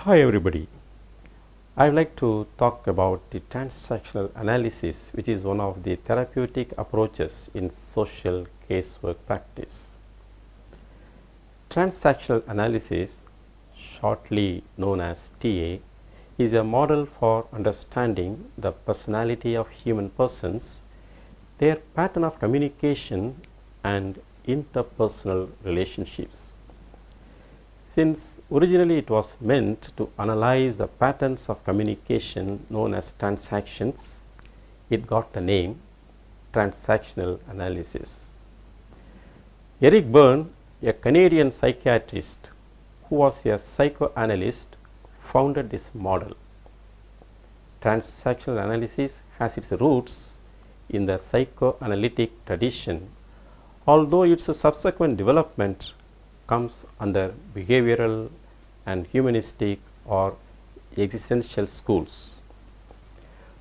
Hi everybody. I would like to talk about the transactional analysis, which is one of the therapeutic approaches in social casework practice. Transactional analysis, shortly known as TA, is a model for understanding the personality of human persons, their pattern of communication and interpersonal relationships. Since originally it was meant to analyze the patterns of communication known as transactions, it got the name transactional analysis. Eric Berne, a Canadian psychiatrist who was a psychoanalyst, founded this model. Transactional analysis has its roots in the psychoanalytic tradition, although its subsequent development comes under behavioral and humanistic or existential schools.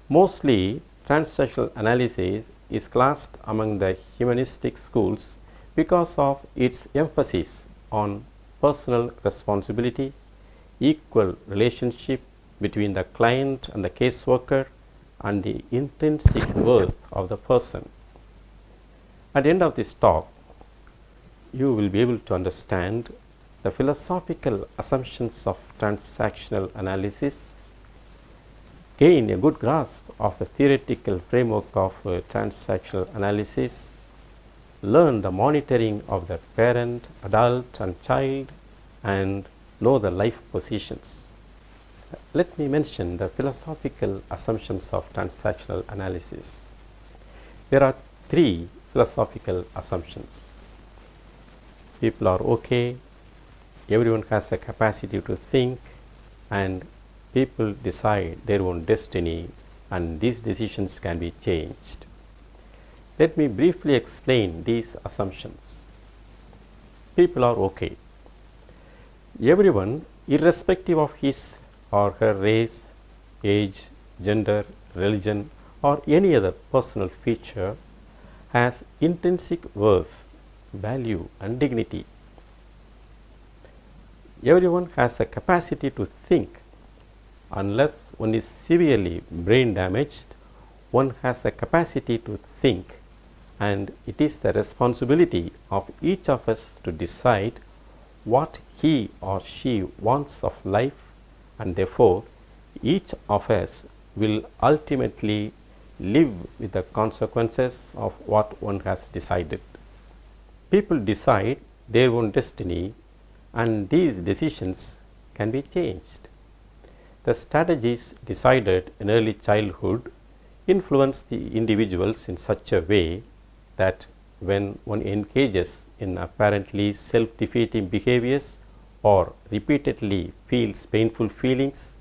Mostly, transactional analysis is classed among the humanistic schools because of its emphasis on personal responsibility, equal relationship between the client and the caseworker, and the intrinsic worth of the person. At the end of this talk, you will be able to understand the philosophical assumptions of transactional analysis, gain a good grasp of the theoretical framework of transactional analysis, learn the monitoring of the parent, adult and child, and know the life positions. Let me mention the philosophical assumptions of transactional analysis. There are three philosophical assumptions. People are okay, everyone has a capacity to think, and people decide their own destiny, and these decisions can be changed. Let me briefly explain these assumptions. People are okay. Everyone, irrespective of his or her race, age, gender, religion, or any other personal feature, has intrinsic worth, value and dignity. Everyone has a capacity to think. Unless one is severely brain damaged, one has a capacity to think, and it is the responsibility of each of us to decide what he or she wants of life, and therefore each of us will ultimately live with the consequences of what one has decided. People decide their own destiny, and these decisions can be changed. The strategies decided in early childhood influence the individuals in such a way that when one engages in apparently self-defeating behaviors or repeatedly feels painful feelings,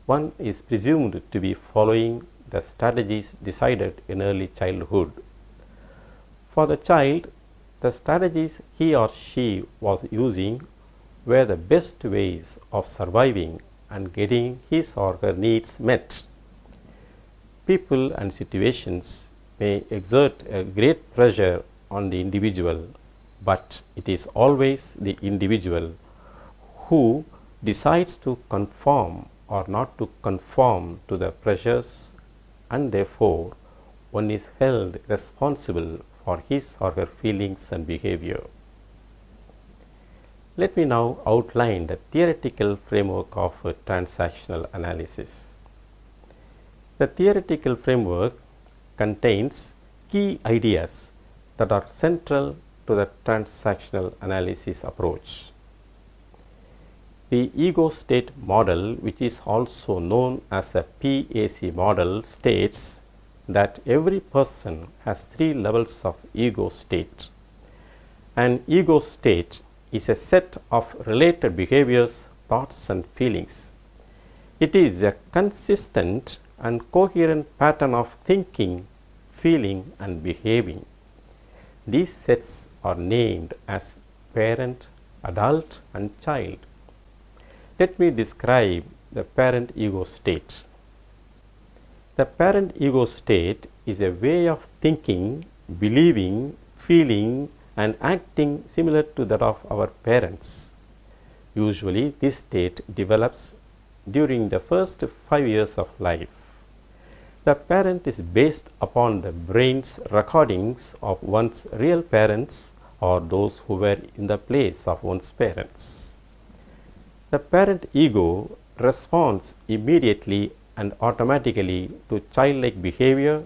one is presumed to be following the strategies decided in early childhood. For the child, the strategies he or she was using were the best ways of surviving and getting his or her needs met. People and situations may exert a great pressure on the individual, but it is always the individual who decides to conform or not to conform to the pressures, and therefore one is held responsible for his or her feelings and behavior. Let me now outline the theoretical framework of transactional analysis. The theoretical framework contains key ideas that are central to the transactional analysis approach. The ego state model, which is also known as a PAC model, states that every person has three levels of ego state. An ego state is a set of related behaviors, thoughts and feelings. It is a consistent and coherent pattern of thinking, feeling and behaving. These sets are named as parent, adult and child. Let me describe the parent ego state. The parent ego state is a way of thinking, believing, feeling and acting similar to that of our parents. Usually, this state develops during the first 5 years of life. The parent is based upon the brain's recordings of one's real parents or those who were in the place of one's parents. The parent ego responds immediately and automatically to childlike behavior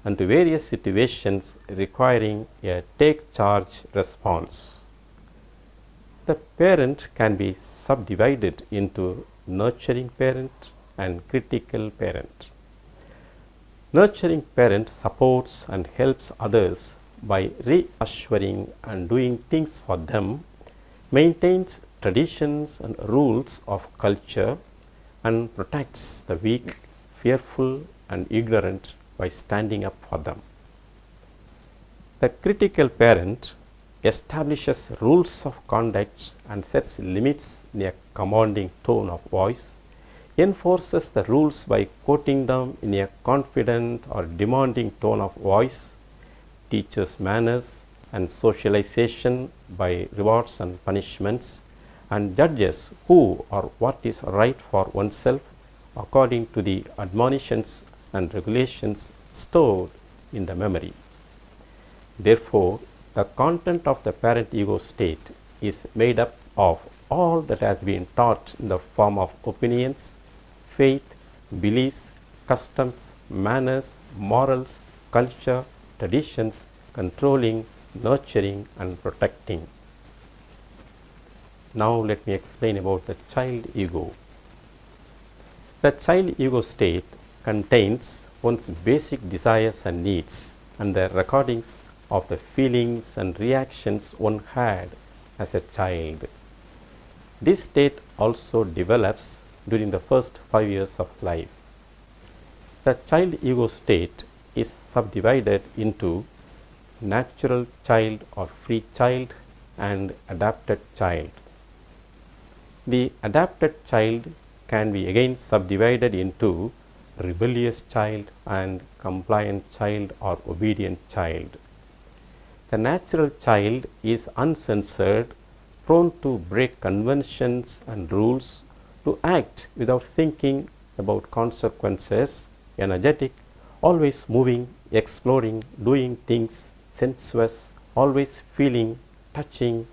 and to various situations requiring a take charge response. The parent can be subdivided into nurturing parent and critical parent. Nurturing parent supports and helps others by reassuring and doing things for them, maintains traditions and rules of culture, and protects the weak, fearful, and ignorant by standing up for them. The critical parent establishes rules of conduct and sets limits in a commanding tone of voice, enforces the rules by quoting them in a confident or demanding tone of voice, teaches manners and socialization by rewards and punishments, and judges who or what is right for oneself according to the admonitions and regulations stored in the memory. Therefore, the content of the parent ego state is made up of all that has been taught in the form of opinions, faith, beliefs, customs, manners, morals, culture, traditions, controlling, nurturing, and protecting. Now let me explain about the child ego. The child ego state contains one's basic desires and needs and the recordings of the feelings and reactions one had as a child. This state also develops during the first 5 years of life. The child ego state is subdivided into natural child or free child and adapted child. The adapted child can be again subdivided into rebellious child and compliant child or obedient child. The natural child is uncensored, prone to break conventions and rules, to act without thinking about consequences, energetic, always moving, exploring, doing things, sensuous, always feeling, touching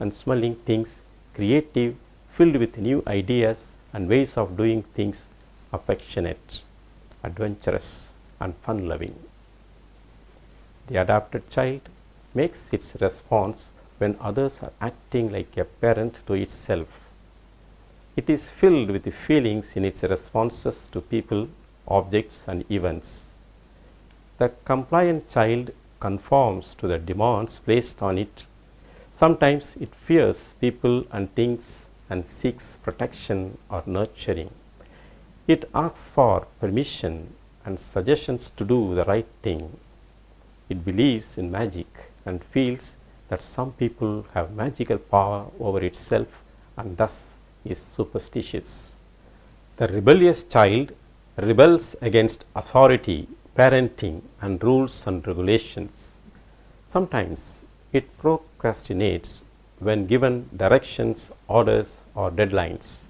and smelling things, creative, filled with new ideas and ways of doing things, affectionate, adventurous and fun-loving. The adapted child makes its response when others are acting like a parent to itself. It is filled with feelings in its responses to people, objects and events. The compliant child conforms to the demands placed on it. Sometimes it fears people and things and seeks protection or nurturing. It asks for permission and suggestions to do the right thing. It believes in magic and feels that some people have magical power over itself and thus is superstitious. The rebellious child rebels against authority, parenting and rules and regulations. Sometimes it procrastinates when given directions, orders or deadlines.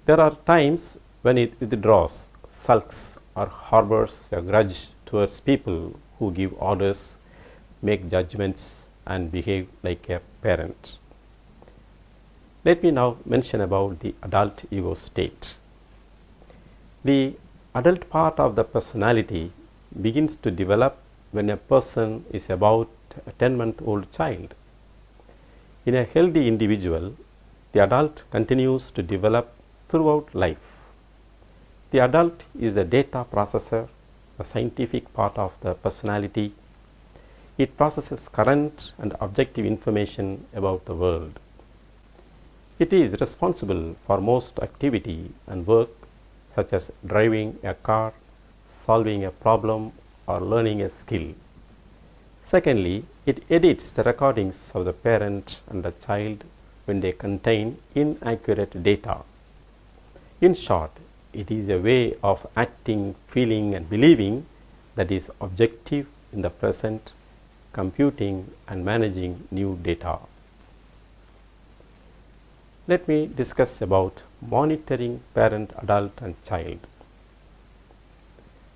There are times when it withdraws, sulks or harbors a grudge towards people who give orders, make judgments and behave like a parent. Let me now mention about the adult ego state. The adult part of the personality begins to develop when a person is about a 10-month-old child. In a healthy individual, the adult continues to develop throughout life. The adult is the data processor, the scientific part of the personality. It processes current and objective information about the world. It is responsible for most activity and work such as driving a car, solving a problem or learning a skill. Secondly, it edits the recordings of the parent and the child when they contain inaccurate data. In short, it is a way of acting, feeling and believing that is objective in the present, computing and managing new data. Let me discuss about monitoring parent, adult and child.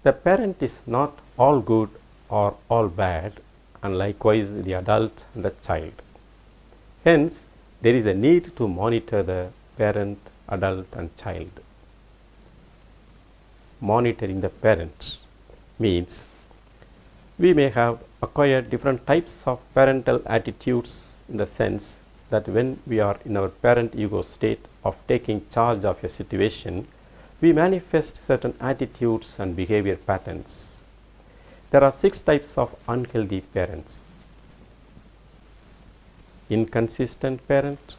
The parent is not all good or all bad, and likewise the adult and the child. Hence, there is a need to monitor the parent, adult and child. Monitoring the parent means we may have acquired different types of parental attitudes, in the sense that when we are in our parent ego state of taking charge of a situation, we manifest certain attitudes and behavior patterns. There are 6 types of unhealthy parents: inconsistent parent,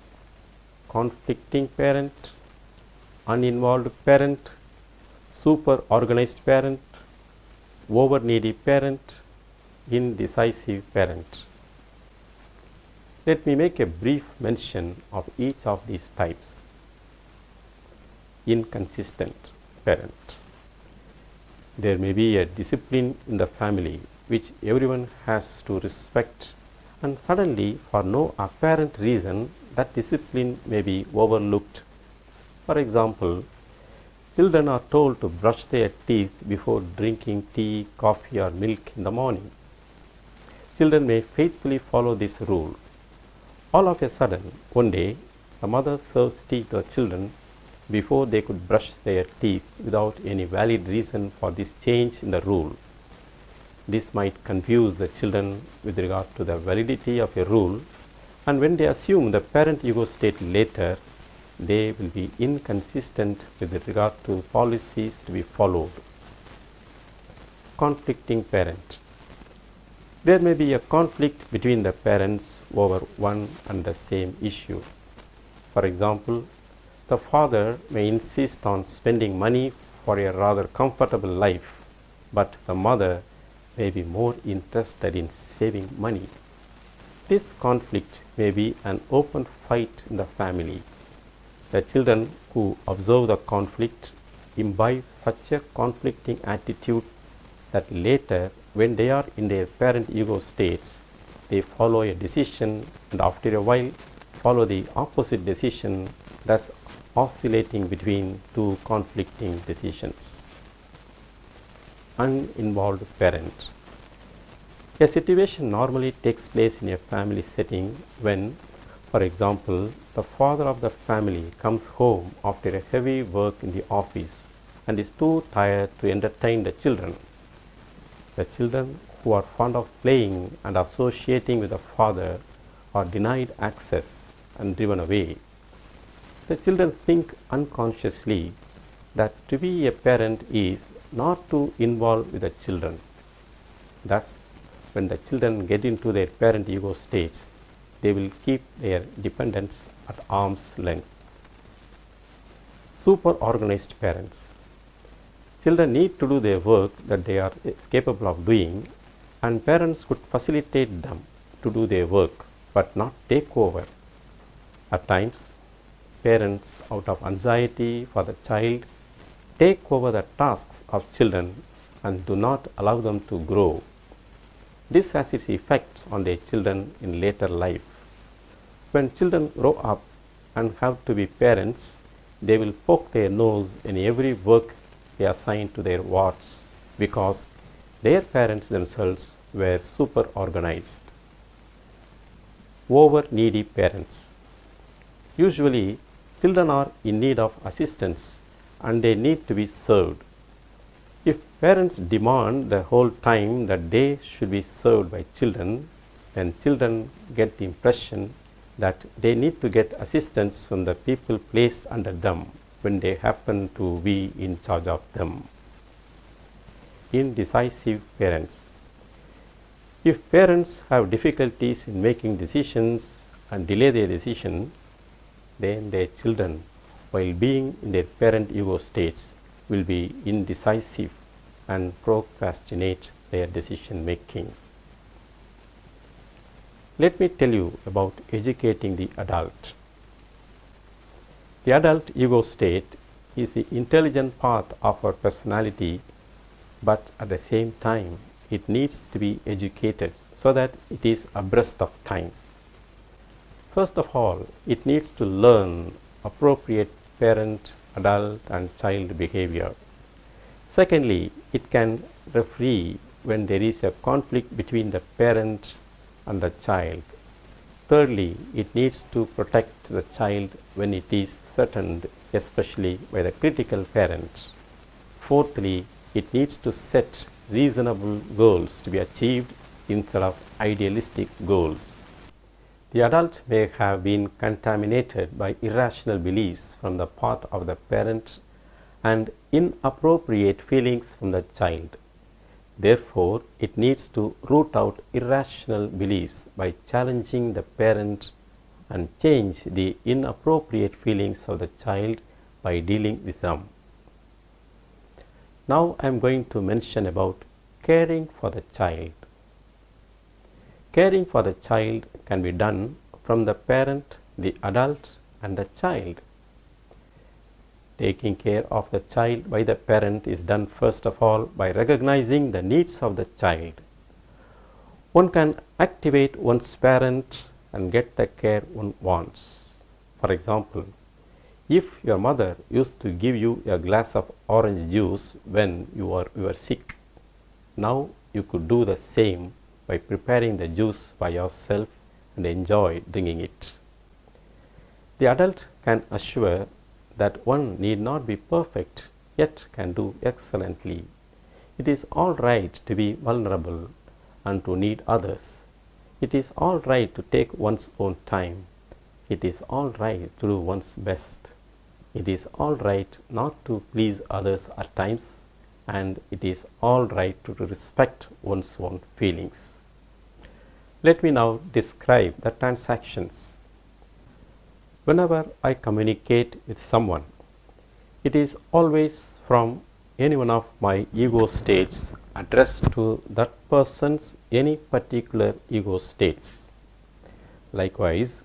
conflicting parent, uninvolved parent, super organized parent, over needy parent, indecisive parent. Let me make a brief mention of each of these types. Inconsistent parent. There may be a discipline in the family which everyone has to respect, and suddenly, for no apparent reason, that discipline may be overlooked. For example, children are told to brush their teeth before drinking tea, coffee or milk in the morning. Children may faithfully follow this rule. All of a sudden, one day, the mother serves tea to the children before they could brush their teeth without any valid reason for this change in the rule. This might confuse the children with regard to the validity of a rule, and when they assume the parent ego state later, they will be inconsistent with regard to policies to be followed. Conflicting parent. There may be a conflict between the parents over one and the same issue. For example, the father may insist on spending money for a rather comfortable life, but the mother may be more interested in saving money. This conflict may be an open fight in the family. The children who observe the conflict imbibe such a conflicting attitude that later, when they are in their parent ego states, they follow a decision and after a while follow the opposite decision, thus oscillating between 2 conflicting decisions. Uninvolved parent. A situation normally takes place in a family setting when, for example, the father of the family comes home after a heavy work in the office and is too tired to entertain the children. The children who are fond of playing and associating with the father are denied access and driven away. The children think unconsciously that to be a parent is not to involve with the children. Thus, when the children get into their parent ego states, they will keep their dependents at arm's length. Super organized parents. Children need to do their work that they are capable of doing, and parents could facilitate them to do their work but not take over. At times, parents, out of anxiety for the child, take over the tasks of children and do not allow them to grow. This has its effect on their children in later life. When children grow up and have to be parents, they will poke their nose in every work they assign to their wards because their parents themselves were super organized. Over needy parents. Usually, children are in need of assistance and they need to be served. If parents demand the whole time that they should be served by children, then children get the impression that they need to get assistance from the people placed under them when they happen to be in charge of them. Indecisive parents. If parents have difficulties in making decisions and delay their decision, then their children, while being in their parent ego states, will be indecisive and procrastinate their decision making. Let me tell you about educating the adult. The adult ego state is the intelligent part of our personality, but at the same time, it needs to be educated so that it is abreast of time. First of all, it needs to learn appropriate parent, adult and child behavior. Secondly, it can referee when there is a conflict between the parent and the child. Thirdly, it needs to protect the child when it is threatened, especially by the critical parent. Fourthly, it needs to set reasonable goals to be achieved instead of idealistic goals. The adult may have been contaminated by irrational beliefs from the part of the parent and inappropriate feelings from the child. Therefore, it needs to root out irrational beliefs by challenging the parent and change the inappropriate feelings of the child by dealing with them. Now I am going to mention about caring for the child. Caring for the child can be done from the parent, the adult and the child. Taking care of the child by the parent is done first of all by recognizing the needs of the child. One can activate one's parent and get the care one wants. For example, if your mother used to give you a glass of orange juice when you were sick, now you could do the same by preparing the juice by yourself and enjoy drinking it. The adult can assure that one need not be perfect, yet can do excellently. It is all right to be vulnerable and to need others. It is all right to take one's own time. It is all right to do one's best. It is all right not to please others at times, and it is all right to respect one's own feelings. Let me now describe the transactions. Whenever I communicate with someone, it is always from any one of my ego states addressed to that person's any particular ego states. Likewise,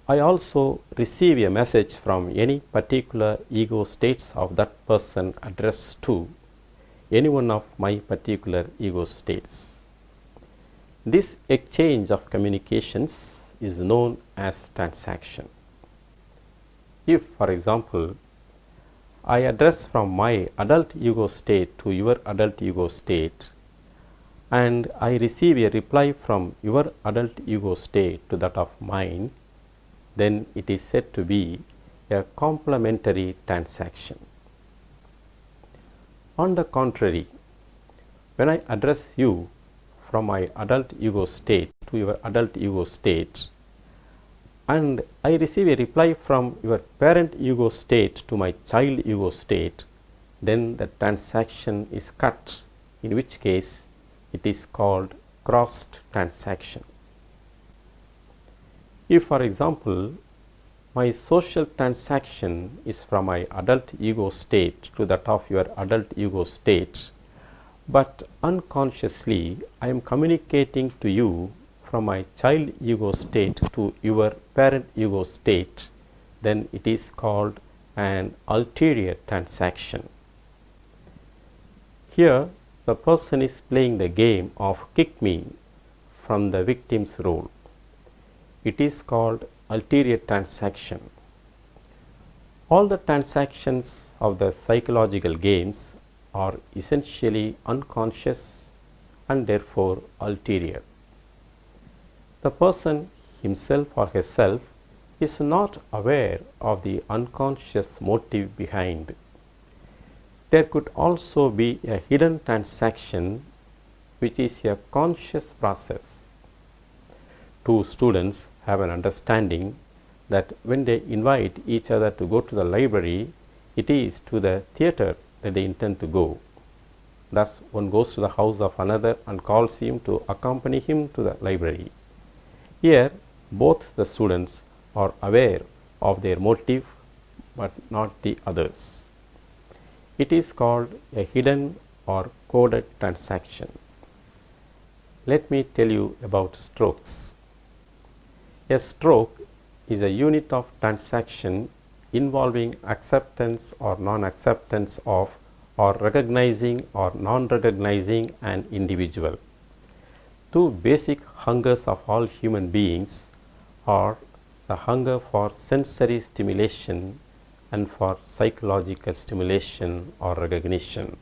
I also receive a message from any particular ego states of that person addressed to any one of my particular ego states. This exchange of communications is known as transaction. If, for example, I address from my adult ego state to your adult ego state, and I receive a reply from your adult ego state to that of mine, then it is said to be a complementary transaction. On the contrary, when I address you from my adult ego state to your adult ego state, and I receive a reply from your parent ego state to my child ego state, then the transaction is cut, in which case it is called crossed transaction. If, for example, my social transaction is from my adult ego state to that of your adult ego state, but unconsciously I am communicating to you from my child ego state to your parent ego state, then it is called an ulterior transaction. Here the person is playing the game of kick me from the victim's role. It is called ulterior transaction. All the transactions of the psychological games are essentially unconscious and therefore ulterior. The person himself or herself is not aware of the unconscious motive behind. There could also be a hidden transaction which is a conscious process. Two students have an understanding that when they invite each other to go to the library, it is to the theater that they intend to go. Thus, one goes to the house of another and calls him to accompany him to the library. Here, both the students are aware of their motive, but not the others. It is called a hidden or coded transaction. Let me tell you about strokes. A stroke is a unit of transaction involving acceptance or non-acceptance of, or recognizing or non-recognizing an individual. Two basic hungers of all human beings are the hunger for sensory stimulation and for psychological stimulation or recognition.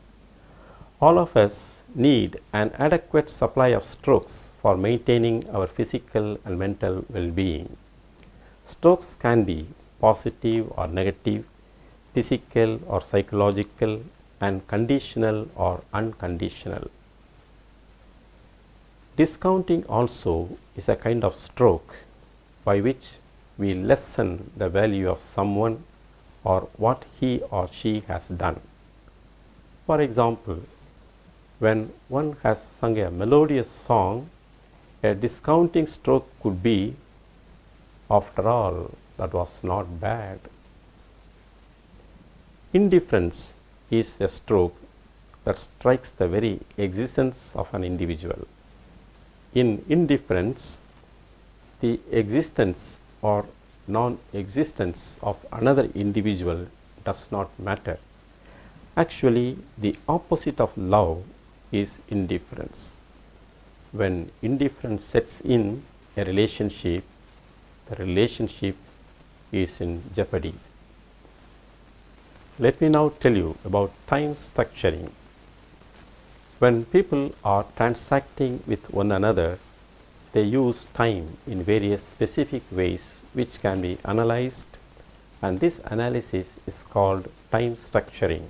All of us need an adequate supply of strokes for maintaining our physical and mental well-being. Strokes can be positive or negative, physical or psychological, and conditional or unconditional. Discounting also is a kind of stroke by which we lessen the value of someone or what he or she has done. For example, when one has sung a melodious song, a discounting stroke could be, after all, that was not bad. Indifference is a stroke that strikes the very existence of an individual. In indifference, the existence or non-existence of another individual does not matter. Actually, the opposite of love is indifference. When indifference sets in a relationship, the relationship is in jeopardy. Let me now tell you about time structuring. When people are transacting with one another, they use time in various specific ways which can be analyzed, and this analysis is called time structuring.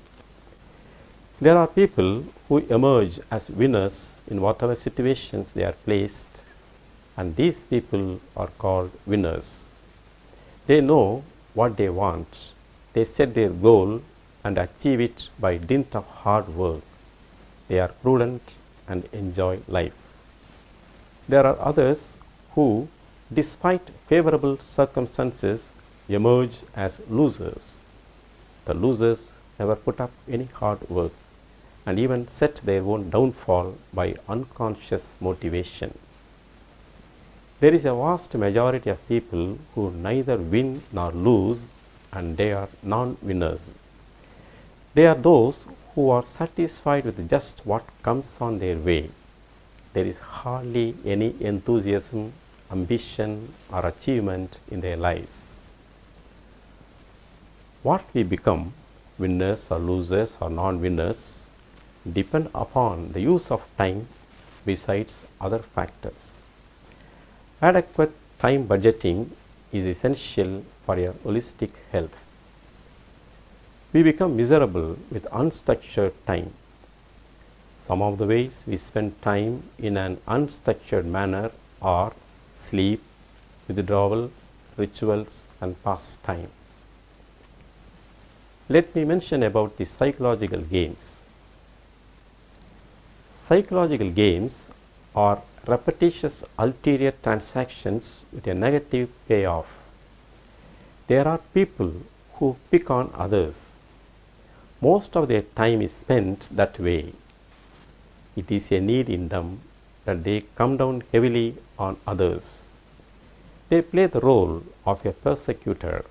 There are people who emerge as winners in whatever situations they are placed, and these people are called winners. They know what they want, they set their goal and achieve it by dint of hard work. They are prudent and enjoy life. There are others who, despite favorable circumstances, emerge as losers. The losers never put up any hard work and even set their own downfall by unconscious motivation. There is a vast majority of people who neither win nor lose, and they are non-winners. They are those who are satisfied with just what comes on their way. There is hardly any enthusiasm, ambition, or achievement in their lives. What we become, winners or losers or non-winners, depend upon the use of time besides other factors. Adequate time budgeting is essential for your holistic health. We become miserable with unstructured time. Some of the ways we spend time in an unstructured manner are sleep, withdrawal, rituals, and pastime. Let me mention about the psychological games. Psychological games are repetitious ulterior transactions with a negative payoff. There are people who pick on others. Most of their time is spent that way. It is a need in them that they come down heavily on others. They play the role of a persecutor.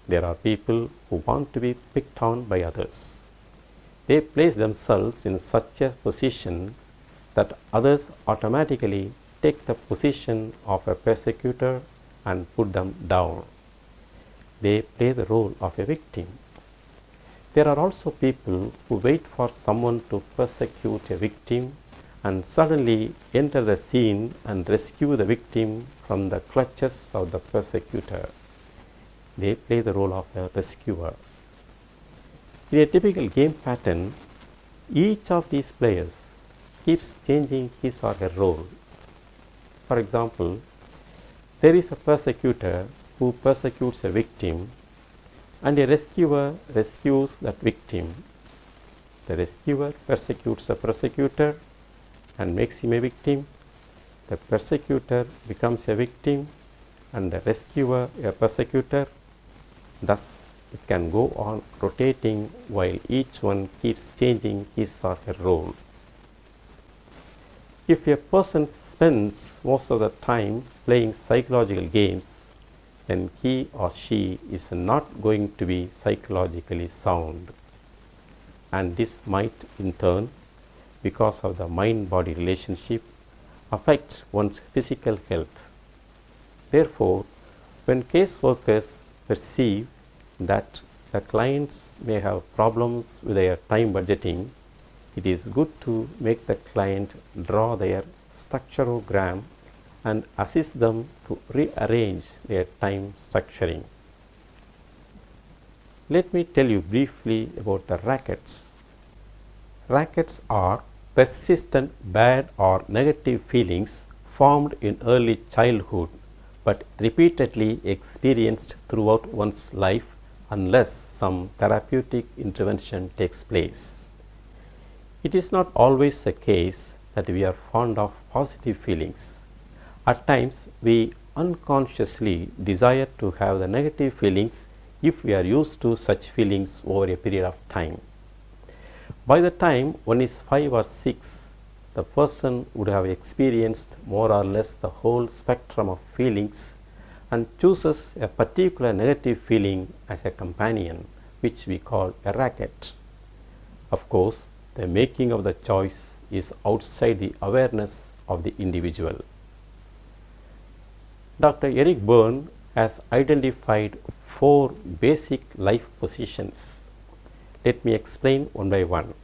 There are people who want to be picked on by others. They place themselves in such a position that others automatically take the position of a persecutor and put them down. They play the role of a victim. There are also people who wait for someone to persecute a victim and suddenly enter the scene and rescue the victim from the clutches of the persecutor. They play the role of a rescuer. In a typical game pattern, each of these players keeps changing his or her role. For example, there is a persecutor who persecutes a victim, and a rescuer rescues that victim. The rescuer persecutes a persecutor and makes him a victim. The persecutor becomes a victim and the rescuer a persecutor. Thus, it can go on rotating while each one keeps changing his or her role. If a person spends most of the time playing psychological games, then he or she is not going to be psychologically sound. And this might in turn, because of the mind-body relationship, affect one's physical health. Therefore, When caseworkers perceive that the clients may have problems with their time budgeting, it is good to make the client draw their structurogram and assist them to rearrange their time structuring. Let me tell you briefly about the rackets. Rackets are persistent bad or negative feelings formed in early childhood but repeatedly experienced throughout one's life unless some therapeutic intervention takes place. It is not always the case that we are fond of positive feelings. At times, we unconsciously desire to have the negative feelings if we are used to such feelings over a period of time. By the time one is 5 or 6, the person would have experienced more or less the whole spectrum of feelings and chooses a particular negative feeling as a companion, which we call a racket. Of course, the making of the choice is outside the awareness of the individual. Dr. Eric Berne has identified 4 basic life positions. Let me explain one by one.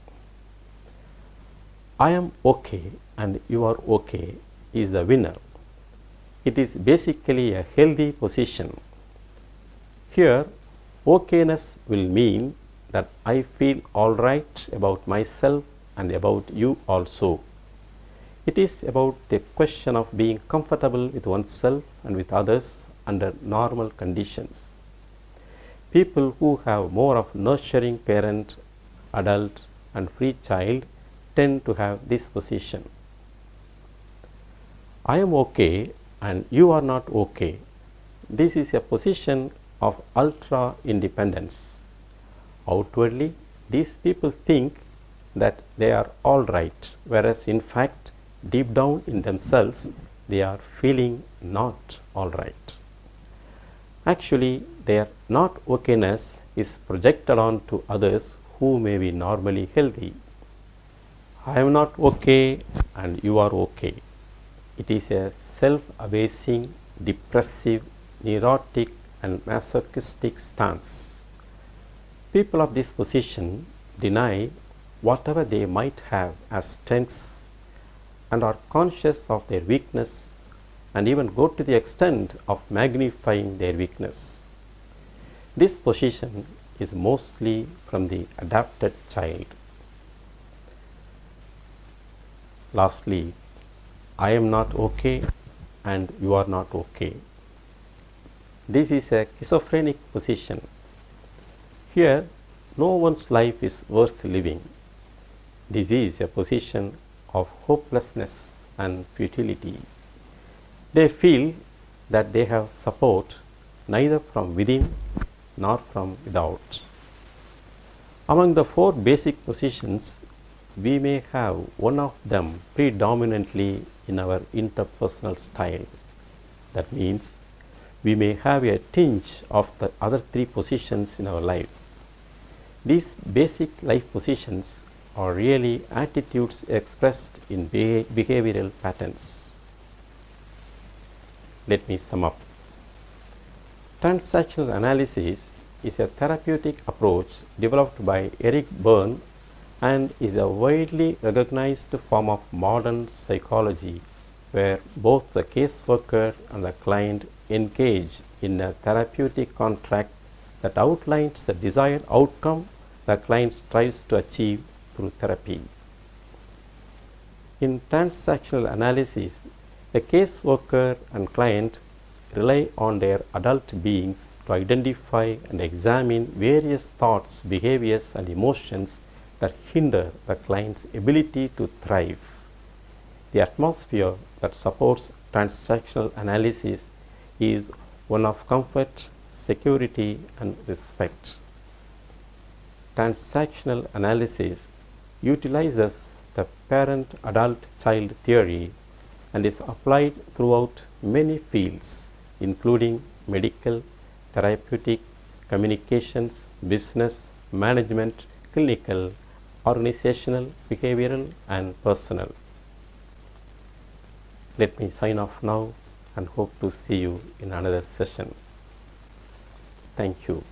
I am okay and you are okay is the winner. It is basically a healthy position. Here, okayness will mean that I feel all right about myself and about you also. It is about the question of being comfortable with oneself and with others under normal conditions. People who have more of nurturing parent, adult and free child tend to have this position. I am okay and you are not okay. This is a position of ultra independence. Outwardly, these people think that they are all right, whereas in fact, deep down in themselves, they are feeling not all right. Actually, their not okayness is projected on to others who may be normally healthy. I am not okay and you are okay. It is a self-abasing, depressive, neurotic and masochistic stance. People of this position deny whatever they might have as strengths and are conscious of their weakness and even go to the extent of magnifying their weakness. This position is mostly from the adapted child. Lastly, I am not okay and you are not okay. This is a schizophrenic position. Here, no one's life is worth living. This is a position of hopelessness and futility. They feel that they have support neither from within nor from without. Among the 4 basic positions, we may have one of them predominantly in our interpersonal style. That means we may have a tinge of the other 3 positions in our lives. These basic life positions are really attitudes expressed in behavioral patterns. Let me sum up. Transactional analysis is a therapeutic approach developed by Eric Berne and is a widely recognized form of modern psychology where both the caseworker and the client engage in a therapeutic contract that outlines the desired outcome the client strives to achieve through therapy. In transactional analysis, the caseworker and client rely on their adult beings to identify and examine various thoughts, behaviors and emotions that hinder the client's ability to thrive. The atmosphere that supports transactional analysis is one of comfort, security and respect. Transactional analysis utilizes the parent-adult-child theory and is applied throughout many fields, including medical, therapeutic, communications, business, management, clinical, organizational, behavioral, and personal. Let me sign off now and hope to see you in another session. Thank you.